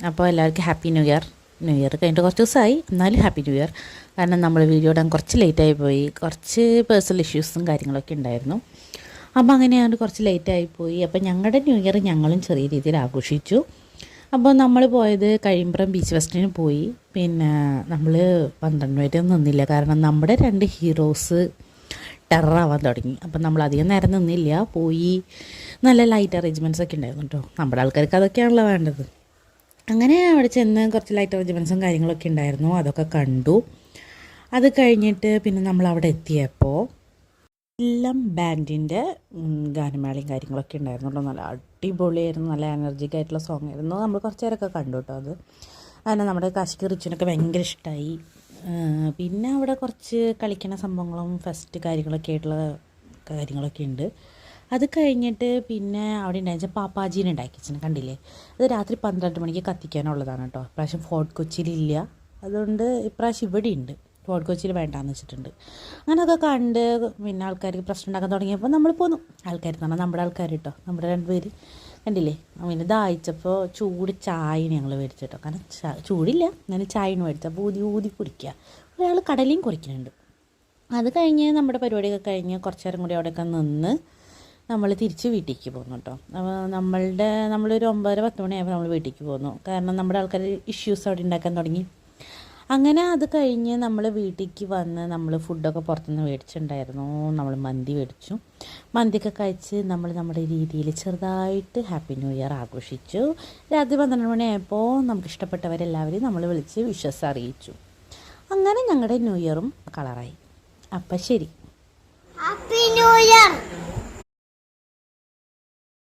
അപ്പോൾ എല്ലാവർക്കും happy new year. New year കഴിഞ്ഞിട്ട് കുറച്ച് ദിവസമായി, എന്നാലും ഹാപ്പി ന്യൂ ഇയർ. കാരണം നമ്മൾ വീഡിയോ ഇടാൻ കുറച്ച് ലേറ്റായി പോയി, കുറച്ച് പേഴ്സണൽ ഇഷ്യൂസും കാര്യങ്ങളൊക്കെ ഉണ്ടായിരുന്നു. അപ്പോൾ അങ്ങനെയാണ് കുറച്ച് ലേറ്റായി പോയി. അപ്പോൾ ഞങ്ങളുടെ ന്യൂ ഇയർ ഞങ്ങളും ചെറിയ രീതിയിൽ ആഘോഷിച്ചു. അപ്പോൾ നമ്മൾ പോയത് കഴിയുമ്പുറം ബീച്ച് ഫെസ്റ്റിന് പോയി. പിന്നെ നമ്മൾ 12 വരെ നിന്നില്ല, കാരണം നമ്മുടെ 2 ഹീറോസ് ടെററാവാൻ തുടങ്ങി. അപ്പം നമ്മൾ അധികം നേരം നിന്നില്ല, പോയി. നല്ല ലൈറ്റ് അറേഞ്ച്മെൻറ്റ്സ് ഒക്കെ ഉണ്ടായിരുന്നു കേട്ടോ. നമ്മുടെ ആൾക്കാർക്ക് അതൊക്കെയാണല്ലോ വേണ്ടത്. അങ്ങനെ അവിടെ ചെന്ന് കുറച്ച് ലൈറ്റ് അറേഞ്ച്മെൻറ്റ്സും കാര്യങ്ങളൊക്കെ ഉണ്ടായിരുന്നു, അതൊക്കെ കണ്ടു. അത് കഴിഞ്ഞിട്ട് പിന്നെ നമ്മൾ അവിടെ എത്തിയപ്പോൾ എല്ലാം ബാൻഡിൻ്റെ ഗാനമേളയും കാര്യങ്ങളൊക്കെ ഉണ്ടായിരുന്നു കേട്ടോ. നല്ല അടിപൊളിയായിരുന്നു, നല്ല എനർജിക് ആയിട്ടുള്ള സോങ് ആയിരുന്നു. നമ്മൾ കുറച്ച് നേരമൊക്കെ കണ്ടു കേട്ടോ. അത് കാരണം നമ്മുടെ കാശിക്ക് റിച്ചിനൊക്കെ ഭയങ്കര ഇഷ്ടമായി. പിന്നെ അവിടെ കുറച്ച് കളിക്കുന്ന സംഭവങ്ങളും ഫെസ്റ്റ് കാര്യങ്ങളൊക്കെ ആയിട്ടുള്ള കാര്യങ്ങളൊക്കെ ഉണ്ട്. അത് കഴിഞ്ഞിട്ട് പിന്നെ അവിടെ ഉണ്ടായിരുന്ന പാപ്പാജീനെ ഉണ്ടാക്കിച്ചിന് കണ്ടില്ലേ. അത് രാത്രി 12 മണിക്ക് കത്തിക്കാനുള്ളതാണ് കേട്ടോ. ഇപ്രാവശ്യം ഫോർട്ട് കൊച്ചിയിലില്ല, അതുകൊണ്ട് ഇപ്രാവശ്യം ഇവിടെ ഉണ്ട്. ഫോർട്ട് കൊച്ചിയിൽ വേണ്ടാന്ന് വെച്ചിട്ടുണ്ട്. അങ്ങനെ അതൊക്കെ കണ്ട് പിന്നെ ആൾക്കാർക്ക് പ്രശ്നം ഉണ്ടാക്കാൻ തുടങ്ങിയപ്പോൾ നമ്മൾ പോന്നു. ആൾക്കാർ എന്ന് പറഞ്ഞാൽ നമ്മുടെ ആൾക്കാർ കേട്ടോ, നമ്മുടെ 2 പേര് കണ്ടില്ലേ. പിന്നെ ദാഹിച്ചപ്പോൾ ചൂട് ചായ ഞങ്ങൾ മേടിച്ചു കേട്ടോ. കാരണം ചൂടില്ല, ഞാൻ ചായന് മേടിച്ചു. അപ്പോൾ ഊതി കുടിക്കുക. ഒരാൾ കടലയും കുറിക്കുന്നുണ്ട്. അത് കഴിഞ്ഞ് നമ്മുടെ പരിപാടിയൊക്കെ കഴിഞ്ഞ് കുറച്ച് നേരം കൂടി അവിടെയൊക്കെ നിന്ന് നമ്മൾ തിരിച്ച് വീട്ടിലേക്ക് പോന്നു കേട്ടോ. അപ്പോൾ നമ്മളൊരു 9-10 മണിയായപ്പോൾ നമ്മൾ വീട്ടിലേക്ക് പോന്നു. കാരണം നമ്മുടെ ആൾക്കാർ ഇഷ്യൂസ് അവിടെ ഉണ്ടാക്കാൻ തുടങ്ങി. അങ്ങനെ അത് കഴിഞ്ഞ് നമ്മൾ വീട്ടിലേക്ക് വന്ന് നമ്മൾ ഫുഡൊക്കെ പുറത്തുനിന്ന് മേടിച്ചിട്ടുണ്ടായിരുന്നു. നമ്മൾ മന്തി മേടിച്ചു. മന്തിയൊക്കെ കഴിച്ച് നമ്മൾ നമ്മുടെ രീതിയിൽ ചെറുതായിട്ട് ഹാപ്പി ന്യൂ ഇയർ ആഘോഷിച്ചു. രാത്രി 12 മണിയായപ്പോൾ നമുക്ക് ഇഷ്ടപ്പെട്ടവരെല്ലാവരെയും നമ്മൾ വിളിച്ച് വിഷസ് അറിയിച്ചു. അങ്ങനെ ഞങ്ങളുടെ ന്യൂ ഇയറും കളറായി. അപ്പം ശരി, ഹാപ്പി ന്യൂ ഇയർ.